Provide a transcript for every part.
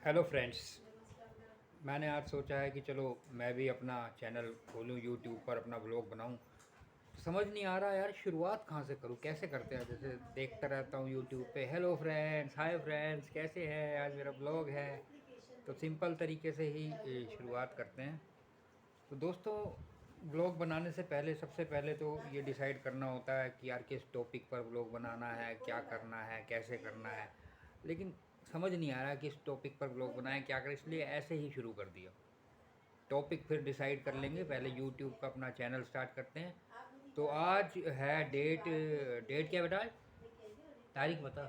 Hello friends. मैंने आज सोचा है कि चलो मैं भी अपना चैनल खोलूँ यूट्यूब पर अपना ब्लॉग बनाऊँ। तो समझ नहीं आ रहा यार शुरुआत कहाँ से करूँ, कैसे करते हैं। जैसे देखता रहता हूँ यूट्यूब पे, हेलो फ्रेंड्स, हाय फ्रेंड्स, कैसे हैं, आज मेरा ब्लॉग है। तो सिंपल तरीके से ही शुरुआत करते हैं। तो दोस्तों, ब्लॉग बनाने से पहले सबसे पहले तो ये डिसाइड करना होता है कि यार किस टॉपिक पर ब्लॉग बनाना है, क्या करना है, कैसे करना है। लेकिन समझ नहीं आ रहा किस टॉपिक पर ब्लॉग बनाएं, क्या करें, इसलिए ऐसे ही शुरू कर दिया। टॉपिक फिर डिसाइड कर लेंगे, पहले यूट्यूब का अपना चैनल स्टार्ट करते हैं। तो आज है डेट, डेट क्या बेटा, तारीख बता,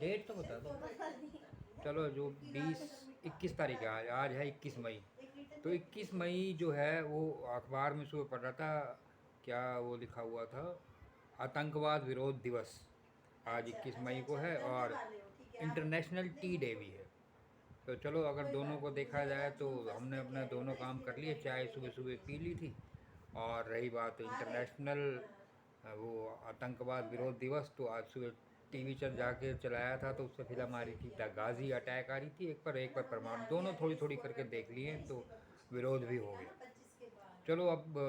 डेट तो बता दो। चलो जो 20 21 तारीख है, आज है 21 मई। तो 21 मई जो है वो अखबार में सुबह पढ़ रहा था, क्या वो लिखा हुआ था, आतंकवाद विरोध दिवस आज 21 मई को है, और इंटरनेशनल टी डे भी है। तो चलो अगर दोनों को देखा जाए तो हमने अपना दोनों काम कर लिए, चाय सुबह सुबह पी ली थी। और रही बात इंटरनेशनल, वो आतंकवाद विरोध दिवस, तो आज सुबह टीवी चल जाके चलाया था तो उससे फिल्म आ रही थी द गाजी अटैक आ रही थी, एक पर परमाणु, दोनों थोड़ी थोड़ी करके देख लिए तो विरोध भी हो गया। चलो अब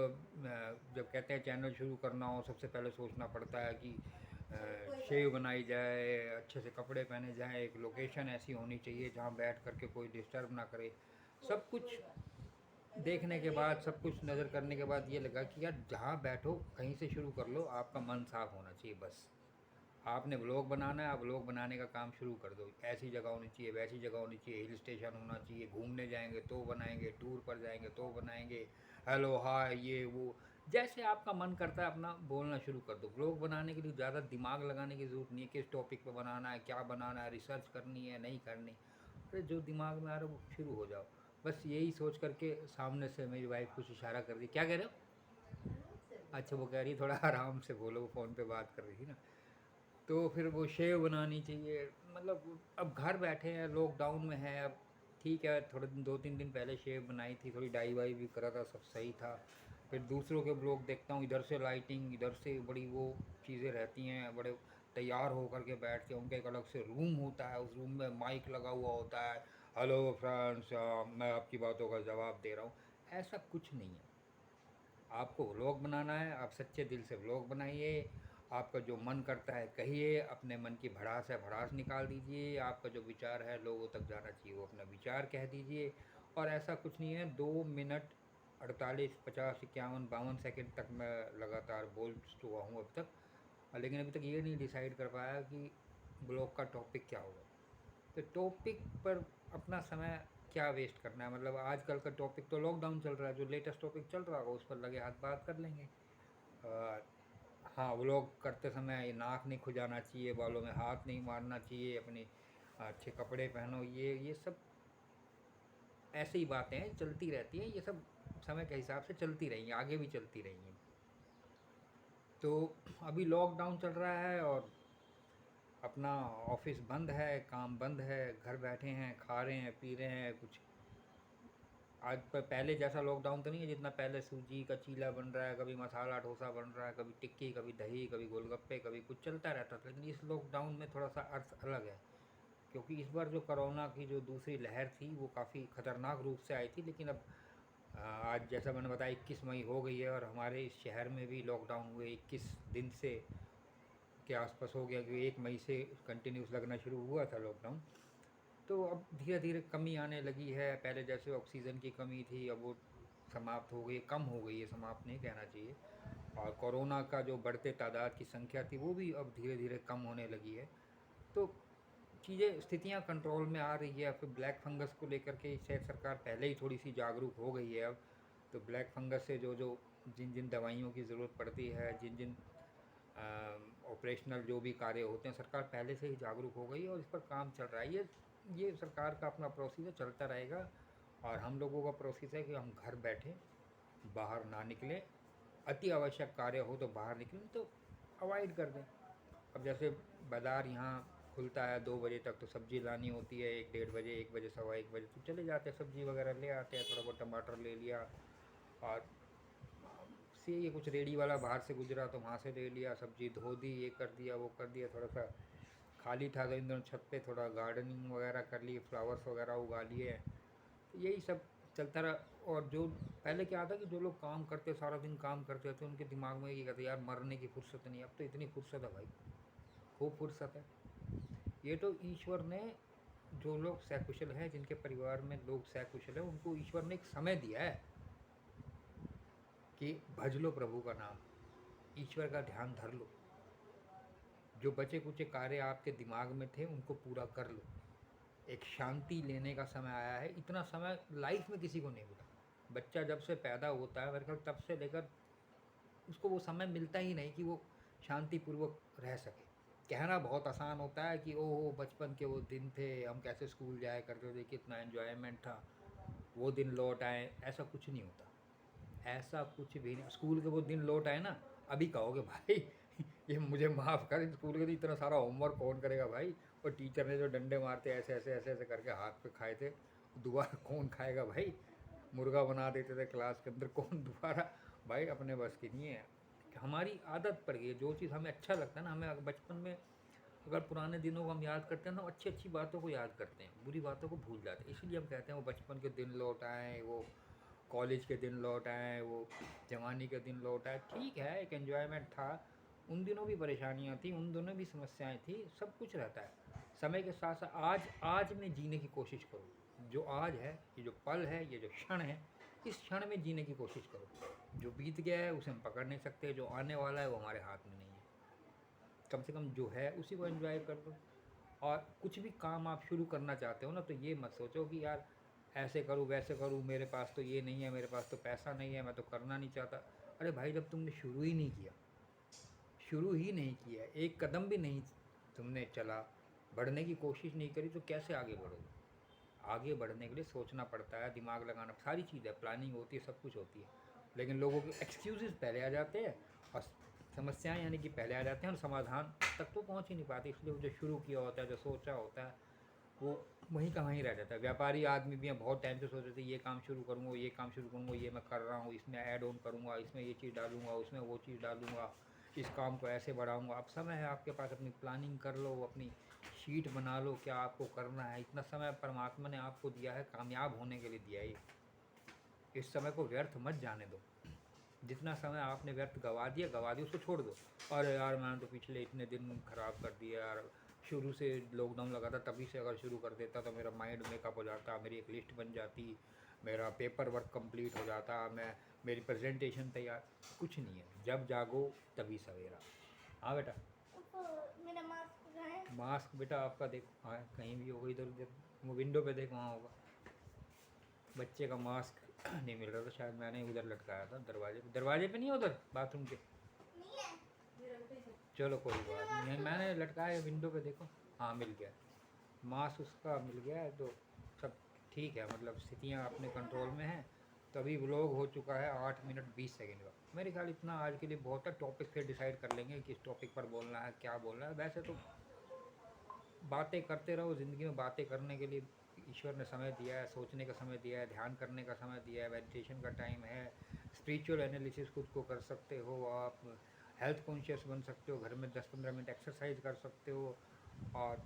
जब कहते हैं चैनल शुरू करना हो, सबसे पहले सोचना पड़ता है कि शेव बनाई जाए, अच्छे से कपड़े पहने जाएं, एक लोकेशन ऐसी होनी चाहिए जहाँ बैठ करके कोई डिस्टर्ब ना करे। सब कुछ देखने के बाद, सब कुछ नज़र करने के बाद ये लगा कि यार जहाँ बैठो कहीं से शुरू कर लो, आपका मन साफ होना चाहिए बस। आपने व्लॉग बनाना है, आप व्लॉग बनाने का काम शुरू कर दो। ऐसी जगह होनी चाहिए, वैसी जगह होनी चाहिए, हिल स्टेशन होना चाहिए, घूमने जाएंगे तो बनाएंगे, टूर पर जाएंगे तो बनाएंगे, हेलो हाय ये वो, जैसे आपका मन करता है अपना बोलना शुरू कर दो। व्लॉग बनाने के लिए ज़्यादा दिमाग लगाने की ज़रूरत नहीं है, किस टॉपिक पर बनाना है, क्या बनाना है, रिसर्च करनी है नहीं करनी। अरे जो दिमाग में आ रहा है वो शुरू हो जाओ। बस यही सोच करके सामने से मेरी वाइफ कुछ इशारा कर दी, क्या कह रहे हो। अच्छा वो कह रही थोड़ा आराम से बोलो, वो फ़ोन पे बात कर रही थी ना। तो फिर वो शेव बनानी चाहिए, मतलब अब घर बैठे हैं, लॉकडाउन में है अब। ठीक है, थोड़े दिन 2 3 दिन पहले शेव बनाई थी, थोड़ी डाई वाई भी करा था, सब सही था। फिर दूसरों के ब्लॉग देखता हूँ, इधर से लाइटिंग, इधर से बड़ी वो चीज़ें रहती हैं, बड़े तैयार होकर के बैठ के, उनका एक अलग से रूम होता है, उस रूम में माइक लगा हुआ होता है, हेलो फ्रेंड्स, मैं आपकी बातों का जवाब दे रहा हूँ। ऐसा कुछ नहीं है। आपको व्लॉग बनाना है, आप सच्चे दिल से व्लॉग बनाइए। आपका जो मन करता है कहिए, अपने मन की भड़ास है भड़ास निकाल दीजिए, आपका जो विचार है लोगों तक जाना चाहिए वो अपना विचार कह दीजिए। और ऐसा कुछ नहीं है, 2 मिनट 48 50 51 52 सेकंड तक मैं लगातार बोल हुआ हूँ अब तक। लेकिन अभी तक ये नहीं डिसाइड कर पाया कि ब्लॉग का टॉपिक क्या होगा। तो टॉपिक पर अपना समय क्या वेस्ट करना है, मतलब आजकल का टॉपिक तो लॉकडाउन चल रहा है, जो लेटेस्ट टॉपिक चल रहा होगा उस पर लगे हाथ बात कर लेंगे। हाँ, व्लॉग करते समय ये नाक नहीं खुजाना चाहिए, बालों में हाथ नहीं मारना चाहिए, अपने अच्छे कपड़े पहनो, ये सब ऐसे ही बातें चलती रहती हैं, ये सब समय के हिसाब से चलती रहेंगी, आगे भी चलती रहेंगी। तो अभी लॉकडाउन चल रहा है और अपना ऑफिस बंद है, काम बंद है, घर बैठे हैं, खा रहे हैं, पी रहे हैं कुछ। आज पर पहले जैसा लॉकडाउन तो नहीं है, जितना पहले सूजी का चीला बन रहा है, कभी मसाला डोसा बन रहा है, कभी टिक्की, कभी दही, कभी गोलगप्पे, कभी कुछ चलता रहता था। लेकिन इस लॉकडाउन में थोड़ा सा अर्थ अलग है, क्योंकि इस बार जो कोरोना की जो दूसरी लहर थी वो काफ़ी ख़तरनाक रूप से आई थी। लेकिन अब आज जैसा मैंने बताया 21 मई हो गई है और हमारे इस शहर में भी लॉकडाउन हुए 21 दिन से के आसपास हो गया, कि 1 मई से कंटिन्यूस लगना शुरू हुआ था लॉकडाउन। तो अब धीरे धीरे कमी आने लगी है, पहले जैसे ऑक्सीजन की कमी थी अब वो समाप्त हो गई, कम हो गई है, समाप्त नहीं कहना चाहिए। और कोरोना का जो बढ़ते तादाद की संख्या थी वो भी अब धीरे धीरे कम होने लगी है। तो चीज़ें, स्थितियां कंट्रोल में आ रही है। फिर ब्लैक फंगस को लेकर के शायद सरकार पहले ही थोड़ी सी जागरूक हो गई है अब। तो ब्लैक फंगस से जो जो जिन जिन दवाइयों की ज़रूरत पड़ती है, जिन जिन ऑपरेशनल जो भी कार्य होते हैं, सरकार पहले से ही जागरूक हो गई है और इस पर काम चल रहा है। ये सरकार का अपना प्रोसीजर चलता रहेगा। और हम लोगों का प्रोसेस है कि हम घर बैठे, बाहर ना निकलें, अति आवश्यक कार्य हो तो बाहर निकलें, तो अवॉइड कर दें। अब जैसे बाज़ार यहाँ खुलता है 2 बजे तक, तो सब्ज़ी लानी होती है 1 1:30 बजे, 1 बजे, सवा 1 बजे, तो चले जाते हैं, सब्ज़ी वगैरह ले आते हैं, थोड़ा बहुत टमाटर ले लिया। और से ये कुछ रेडी वाला बाहर से गुजरा तो वहाँ से ले लिया, सब्ज़ी धो दी, ये कर दिया वो कर दिया, थोड़ा सा खाली था तो इन दोनों छत पे थोड़ा गार्डनिंग वगैरह कर लिए, फ्लावर्स वगैरह उगा लिए। तो यही सब चलता रहा। और जो पहले क्या था कि जो लोग काम करते, सारा दिन काम करते थे, उनके दिमाग में ये कहते यार मरने की फुर्सत नहीं। अब तो इतनी फुर्सत है भाई, खूब फुर्सत है। ये तो ईश्वर ने, जो लोग सकुशल हैं, जिनके परिवार में लोग सकुशल हैं, उनको ईश्वर ने एक समय दिया है कि भज लो प्रभु का नाम, ईश्वर का ध्यान धर लो, जो बचे कुचे कार्य आपके दिमाग में थे उनको पूरा कर लो। एक शांति लेने का समय आया है। इतना समय लाइफ में किसी को नहीं मिला। बच्चा जब से पैदा होता है मेरे ख्याल तब से लेकर उसको वो समय मिलता ही नहीं कि वो शांतिपूर्वक रह सके। कहना बहुत आसान होता है कि ओह बचपन के वो दिन थे, हम कैसे स्कूल जाया करते थे, कितना एन्जॉयमेंट था, वो दिन लौट आए। ऐसा कुछ नहीं होता, ऐसा कुछ भी नहीं। स्कूल के वो दिन लौट आए ना, अभी कहोगे भाई ये मुझे माफ़ कर, स्कूल के लिए इतना सारा होमवर्क कौन करेगा भाई, और टीचर ने जो डंडे मारते ऐसे ऐसे ऐसे ऐसे करके हाथ पे खाए थे, दोबारा कौन खाएगा भाई। मुर्गा बना देते थे क्लास के अंदर, कौन दोबारा। भाई अपने बस की नहीं है। हमारी आदत पड़ गई है, जो चीज़ हमें अच्छा लगता है ना, हमें बचपन में अगर पुराने दिनों को हम याद करते हैं ना, अच्छी अच्छी बातों को याद करते हैं, बुरी बातों को भूल जाते हैं। इसीलिए हम कहते हैं वो बचपन के दिन लौट आए, वो कॉलेज के दिन लौट आए, वो जवानी के दिन लौट आए। ठीक है, एक एन्जॉयमेंट था, उन दिनों भी परेशानियाँ थी, उन दिनों भी समस्याएं थी, सब कुछ रहता है। समय के साथ साथ आज आज में जीने की कोशिश करो। जो आज है, ये जो पल है, ये जो क्षण है, इस क्षण में जीने की कोशिश करो। जो बीत गया है उसे हम पकड़ नहीं सकते, जो आने वाला है वो हमारे हाथ में नहीं है। कम से कम जो है उसी को एंजॉय कर दो। और कुछ भी काम आप शुरू करना चाहते हो ना, तो ये मत सोचो कि यार ऐसे करूँ वैसे करूँ, मेरे पास तो ये नहीं है, मेरे पास तो पैसा नहीं है, मैं तो करना नहीं चाहता। अरे भाई, जब तुमने शुरू ही नहीं किया, शुरू ही नहीं किया, एक कदम भी नहीं तुमने चला, बढ़ने की कोशिश नहीं करी, तो कैसे आगे बढ़ोगे। आगे बढ़ने के लिए सोचना पड़ता है, दिमाग लगाना, सारी चीज़ है, प्लानिंग होती है, सब कुछ होती है। लेकिन लोगों के एक्सक्यूज़ेस पहले आ जाते हैं, और समस्याएं यानी कि पहले आ जाते हैं, और समाधान तक तो पहुंच ही नहीं पाते। इसलिए वो जो शुरू किया होता है, जो सोचा होता है, वो वहीं का वहीं रह जाता है। व्यापारी आदमी भी हैं, बहुत टाइम से सोच रहे थे ये काम शुरू करूँगा, ये काम शुरू करूँगा, ये मैं कर रहा हूँ, इसमें ऐड ऑन करूँगा, इसमें ये चीज़ डालूँगा, उसमें वो चीज़ डालूँगा, इस काम को ऐसे बढ़ाऊँगा। अब समय है आपके पास, अपनी प्लानिंग कर लो, अपनी शीट बना लो, क्या आपको करना है। इतना समय परमात्मा ने आपको दिया है, कामयाब होने के लिए दिया है। इस समय को व्यर्थ मत जाने दो। जितना समय आपने व्यर्थ गवा दिया, उसको छोड़ दो। अरे यार, मैंने तो पिछले इतने दिन ख़राब कर दिया यार, शुरू से लॉकडाउन लगा था तभी से अगर शुरू कर देता तो मेरा माइंड मेकअप हो जाता, मेरी एक लिस्ट बन जाती, मेरा पेपर वर्क कंप्लीट हो जाता, मैं मेरी प्रेजेंटेशन तैयार। कुछ नहीं है, जब जागो तभी सवेरा। हाँ बेटा। मेरा मास्क कहाँ है? मास्क बेटा आपका देखो, हाँ कहीं भी होगा, इधर उधर वो विंडो पे देखो, वहाँ होगा। बच्चे का मास्क नहीं मिल रहा था, शायद मैंने उधर लटकाया था दरवाजे पे नहीं है, उधर बाथरूम के। नहीं है। चलो कोई बात नहीं है, मैंने लटकाया विंडो पे देखो। हाँ मिल गया, मास्क उसका मिल गया है, तो सब ठीक है, मतलब स्थितियाँ अपने कंट्रोल में हैं। तो अभी व्लॉग हो चुका है 8 मिनट 20 सेकंड का। मेरे ख्याल इतना आज के लिए बहुत है। टॉपिक फिर डिसाइड कर लेंगे किस टॉपिक पर बोलना है, क्या बोलना है। वैसे तो बातें करते रहो, ज़िंदगी में बातें करने के लिए ईश्वर ने समय दिया है, सोचने का समय दिया है, ध्यान करने का समय दिया है, मेडिटेशन का टाइम है, स्पिरिचुअल एनालिसिस खुद को कर सकते हो आप, हेल्थ कॉन्शियस बन सकते हो, घर में 10-15 मिनट एक्सरसाइज कर सकते हो। और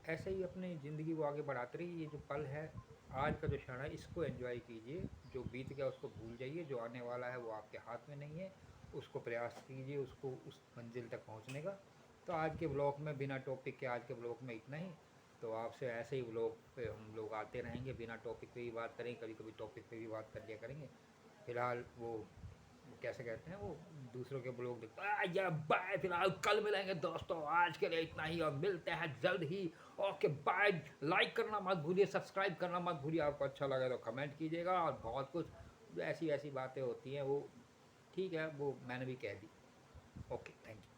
ऐसे ही अपनी ज़िंदगी को आगे बढ़ाते रहिए। ये जो पल है, आज का जो क्षण है, इसको एंजॉय कीजिए। जो बीत गया उसको भूल जाइए, जो आने वाला है वो आपके हाथ में नहीं है, उसको प्रयास कीजिए, उसको उस मंजिल तक पहुंचने का। तो आज के ब्लॉग में, बिना टॉपिक के आज के ब्लॉग में इतना ही। तो आपसे ऐसे ही ब्लॉग पे हम लोग आते रहेंगे, बिना टॉपिक पे भी बात करेंगे, कभी कभी टॉपिक पे भी बात कर लिया करेंगे। फिलहाल वो कैसे कहते हैं, वो दूसरों के ब्लॉग देखते हैं या बाय। फिलहाल कल मिलेंगे दोस्तों, आज के लिए इतना ही, और मिलते हैं जल्द ही। Okay bye. लाइक करना मत भूलिए, सब्सक्राइब करना मत भूलिए। आपको अच्छा लगे तो कमेंट कीजिएगा, और बहुत कुछ ऐसी ऐसी बातें होती हैं, वो ठीक है, वो मैंने भी कह दी। Okay, thank you.